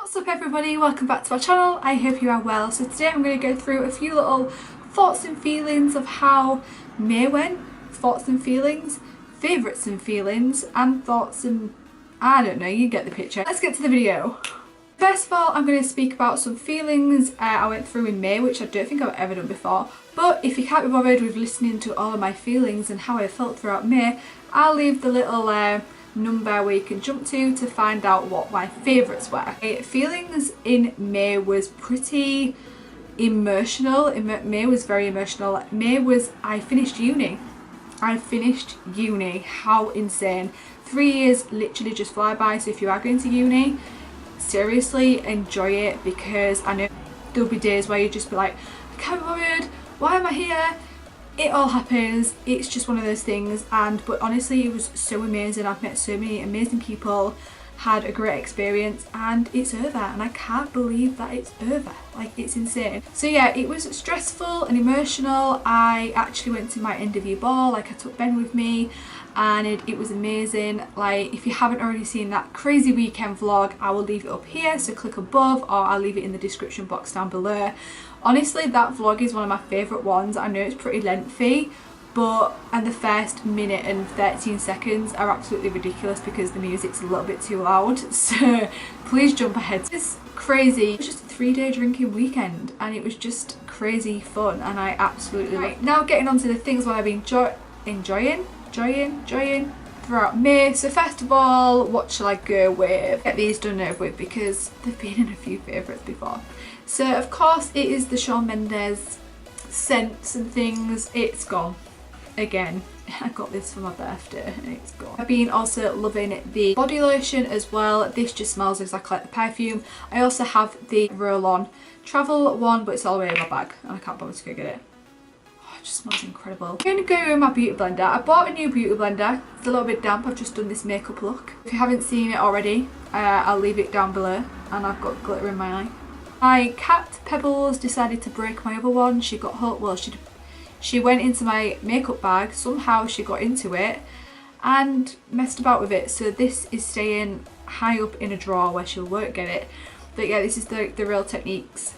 What's up everybody, welcome back to our channel. I hope you are well. So today I'm going to go through a few little thoughts and feelings of how May went, thoughts and feelings, favourites and feelings, and thoughts and I don't know, you get the picture. Let's get to the video. First of all, I'm going to speak about some feelings I went through in May, which I don't think I've ever done before. But if you can't be bothered with listening to all of my feelings and how I felt throughout May, I'll leave the little number where you can jump to find out what my favourites were. Feelings in May was pretty emotional. May was very emotional. May was, I finished uni. How insane. 3 years literally just fly by, so if you are going to uni, seriously enjoy it, because I know there'll be days where you just be like, I can't be bothered, why am I here? It all happens, it's just one of those things. But honestly, it was so amazing. I've met so many amazing people, had a great experience, and it's over, and I can't believe that it's over. Like, it's insane. So yeah, it was stressful and emotional. I actually went to my end of year ball, like I took Ben with me, and it was amazing. Like, if you haven't already seen that crazy weekend vlog, I will leave it up here, so click above, or I'll leave it in the description box down below. Honestly, that vlog is one of my favourite ones. I know it's pretty lengthy, and the first minute and 13 seconds are absolutely ridiculous because the music's a little bit too loud, so please jump ahead. It's crazy. It was just a 3-day drinking weekend, and it was just crazy fun, and I absolutely loved it. Now getting on to the things what I've been enjoying throughout May. So first of all, what shall I go with? Get these done over with because they've been in a few favourites before. So of course it is the Shawn Mendes scents and things. It's gone again. I got this for my birthday and it's gone. I've been also loving the body lotion as well. This just smells exactly like the perfume. I also have the roll-on travel one, but it's all the way in my bag and I can't bother to go get it. Oh, it just smells incredible. I'm going to go with my beauty blender. I bought a new beauty blender. It's a little bit damp. I've just done this makeup look. If you haven't seen it already, I'll leave it down below, and I've got glitter in my eye. My cat Pebbles decided to break my other one. She got hurt. Well, she went into my makeup bag. Somehow she got into it and messed about with it. So this is staying high up in a drawer where she won't get it. But yeah, this is the Real Techniques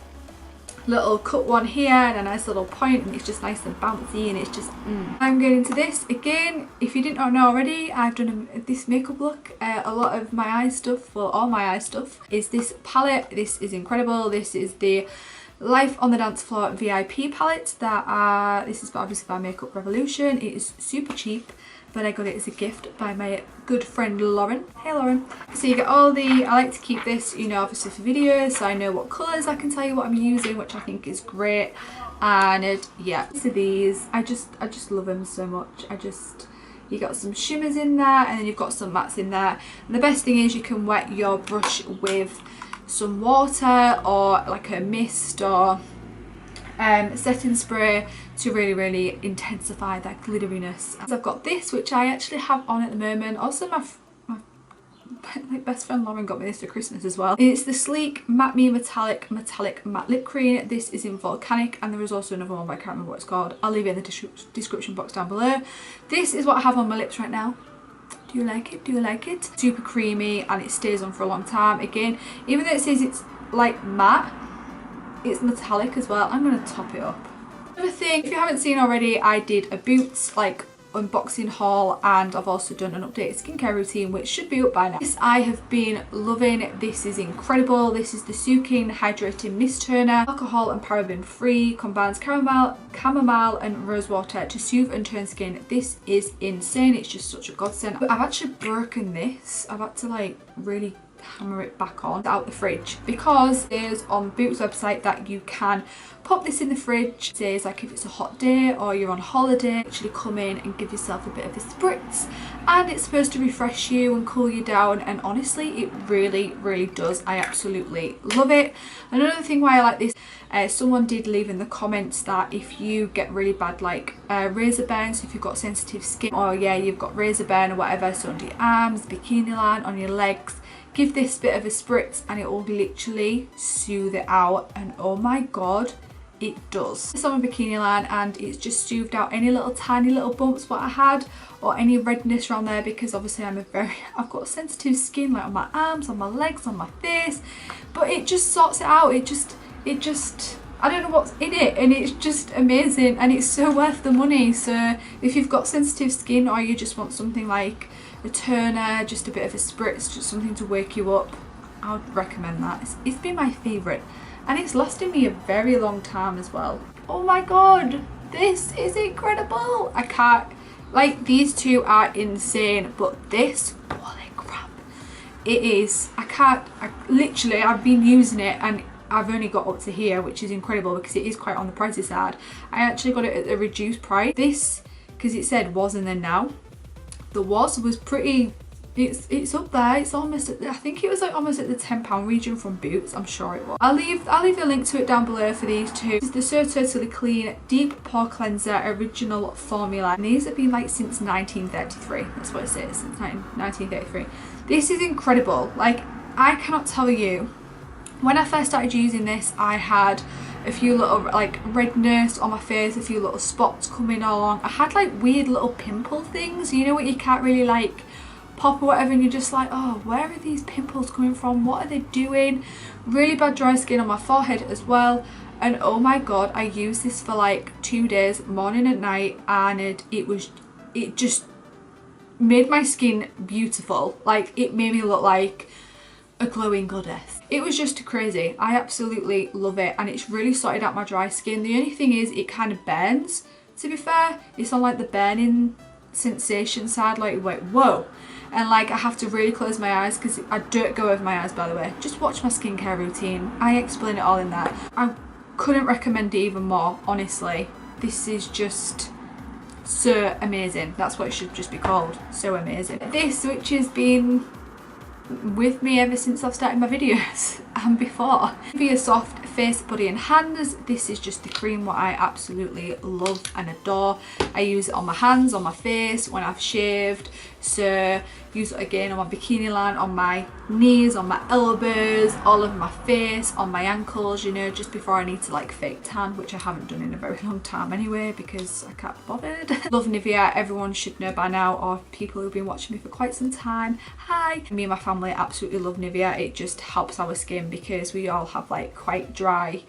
little cut one here, and a nice little point, and it's just nice and bouncy, and it's just I'm going into this again. If you didn't know already, I've done this makeup look. A lot of my eye stuff, well, all my eye stuff is this palette. This is incredible. This is the Life on the Dance Floor VIP palette this is obviously by Makeup Revolution. It is super cheap, but I got it as a gift by my good friend Lauren. Hey Lauren. So you get all I like to keep this, you know, obviously for videos, so I know what colours, I can tell you what I'm using, which I think is great. And yeah, so these, I just love them so much. You got some shimmers in there, and then you've got some mattes in there. And the best thing is you can wet your brush with some water or like a mist or setting spray to really intensify that glitteriness. So I've got this, which I actually have on at the moment. Also my best friend Lauren got me this for Christmas as well. It's the Sleek Matte Me Metallic Matte Lip Cream. This is in Volcanic, and there is also another one, but I can't remember what it's called. I'll leave it in the description box down below. This is what I have on my lips right now. Do you like it? Do you like it? Super creamy, and it stays on for a long time. Again, even though it says it's like matte, it's metallic as well. I'm going to top it up. Another thing, if you haven't seen already, I did a Boots unboxing haul, and I've also done an updated skincare routine, which should be up by now. This I have been loving. This is incredible. This is the Sukin Hydrating Mist Toner. Alcohol and paraben free, combines chamomile and rosewater to soothe and tone skin. This is insane. It's just such a godsend. But I've actually broken this. I've had to really hammer it back on out the fridge, because there's on Boots website that you can pop this in the fridge. It says like if it's a hot day or you're on holiday, actually come in and give yourself a bit of a spritz, and it's supposed to refresh you and cool you down, and honestly it really does. I absolutely love it. Another thing why I like this, someone did leave in the comments that if you get really bad razor burns, if you've got sensitive skin, or yeah, you've got razor burn or whatever, so under your arms, bikini line, on your legs, give this bit of a spritz and it will literally soothe it out, and oh my god, it does. It's on my bikini line and it's just smoothed out any little tiny little bumps what I had or any redness around there, because obviously I've got sensitive skin, like on my arms, on my legs, on my face, but it just sorts it out. It just I don't know what's in it, and it's just amazing, and it's so worth the money. So if you've got sensitive skin or you just want something like a toner, just a bit of a spritz, just something to wake you up, I would recommend that. It's been my favourite, and it's lasted me a very long time as well. Oh my god, this is incredible. I can't, like, these two are insane, but this, holy crap, it is. I've been using it and I've only got up to here, which is incredible because it is quite on the pricey side. I actually got it at a reduced price. This, because it said was and then now, the was pretty, it's up there. It's almost at I think it was like almost at the £10 region from Boots. I'm sure it was. I'll leave a link to it down below for these two. This is the So Totally Clean Deep Pore Cleanser Original Formula, and these have been like since 1933. That's what it says, since 1933. This is incredible. Like, I cannot tell you. When I first started using this, I had a few little like redness on my face, a few little spots coming on. I had like weird little pimple things, you know, what you can't really like pop or whatever, and you're just like, oh, where are these pimples coming from? What are they doing? Really bad dry skin on my forehead as well. And oh my god, I used this for like 2 days, morning and night, and it just made my skin beautiful. Like, it made me look like a glowing goddess. It was just crazy. I absolutely love it, and it's really sorted out my dry skin. The only thing is it kind of burns, to be fair. It's on like the burning sensation side, like, wait, whoa. And like, I have to really close my eyes because I don't go over my eyes, by the way. Just watch my skincare routine. I explain it all in there. I couldn't recommend it even more, honestly. This is just so amazing. That's what it should just be called. So amazing. This, which has been with me ever since I've started my videos and before. For your soft face, body and hands, this is just the cream what I absolutely love and adore. I use it on my hands, on my face, when I've shaved. So use it again on my bikini line, on my knees, on my elbows, all over my face, on my ankles, you know, just before I need to like fake tan, which I haven't done in a very long time anyway because I can't be bothered. Love Nivea, everyone should know by now, or people who've been watching me for quite some time. Hi! Me and my family absolutely love Nivea. It just helps our skin because we all have like quite dry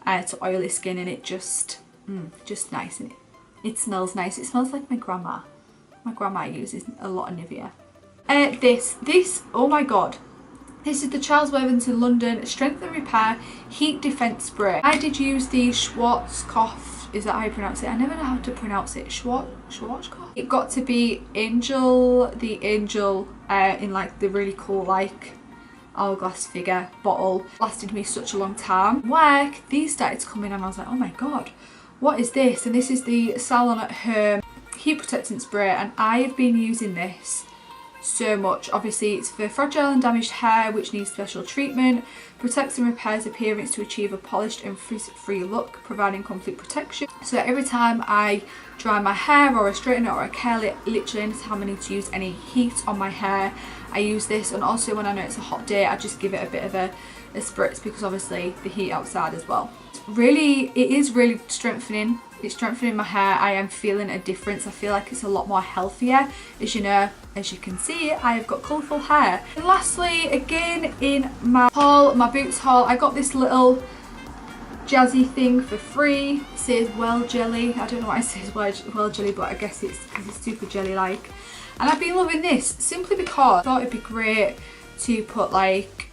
to oily skin, and it just nice, and it smells nice. It smells like my grandma. My grandma uses a lot of Nivea. This, oh my god. This is the Charles Worthington London Strength and Repair Heat Defense Spray. I did use the Schwarzkopf, is that how you pronounce it? I never know how to pronounce it. Schwarzkopf? It got to be the angel in like the really cool like hourglass figure bottle. Lasted me such a long time. Work, these started to come in and I was like, oh my god, what is this? And this is the Salon at Home Heat Protectant Spray, and I've been using this so much. Obviously it's for fragile and damaged hair which needs special treatment, protects and repairs appearance to achieve a polished and frizz-free look, providing complete protection. So every time I dry my hair or I straighten it or I curl it, literally anytime I need to use any heat on my hair, I use this. And also when I know it's a hot day, I just give it a bit of a spritz because obviously the heat outside as well. It is really strengthening. It's strengthening my hair. I am feeling a difference. I feel like it's a lot more healthier. As you know, as you can see, I have got colourful hair. And lastly, again in my haul, my Boots haul, I got this little jazzy thing for free. It says Well Jelly. I don't know why it says Well Jelly, but I guess it's because it's super jelly like. And I've been loving this simply because I thought it'd be great to put like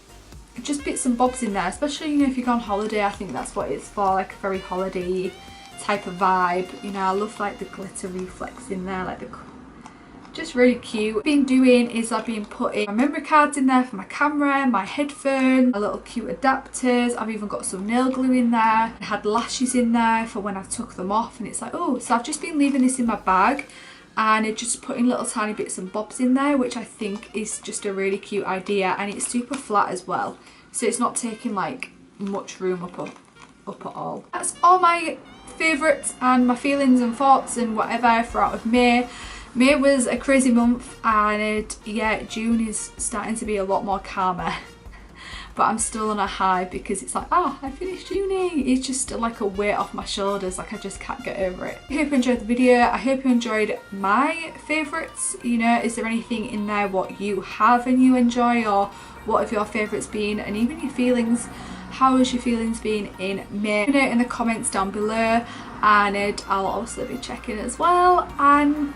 just bits and bobs in there, especially, you know, if you go on holiday. I think that's what it's for, like a very holiday type of vibe. You know, I love like the glitter reflex in there, like just really cute. What I've been doing is I've been putting my memory cards in there for my camera, my headphones, my little cute adapters. I've even got some nail glue in there. I had lashes in there for when I took them off, and it's like, oh, so I've just been leaving this in my bag and just putting little tiny bits and bobs in there, which I think is just a really cute idea, and it's super flat as well, so it's not taking like much room up at all. That's all my favourites and my feelings and thoughts and whatever for out of May. May was a crazy month, and yeah, June is starting to be a lot more calmer. but I'm still on a high because it's like, oh, I finished uni. It's just like a weight off my shoulders, like I just can't get over it. I hope you enjoyed the video. I hope you enjoyed my favourites. You know, is there anything in there what you have and you enjoy, or what have your favourites been, and even your feelings? How has your feelings been in May? Let me know in the comments down below, and I'll also be checking as well. And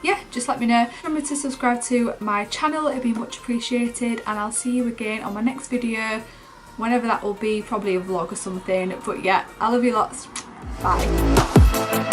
yeah, just let me know. Remember to subscribe to my channel, it'd be much appreciated, and I'll see you again on my next video, whenever that will be, probably a vlog or something. But yeah, I love you lots. Bye.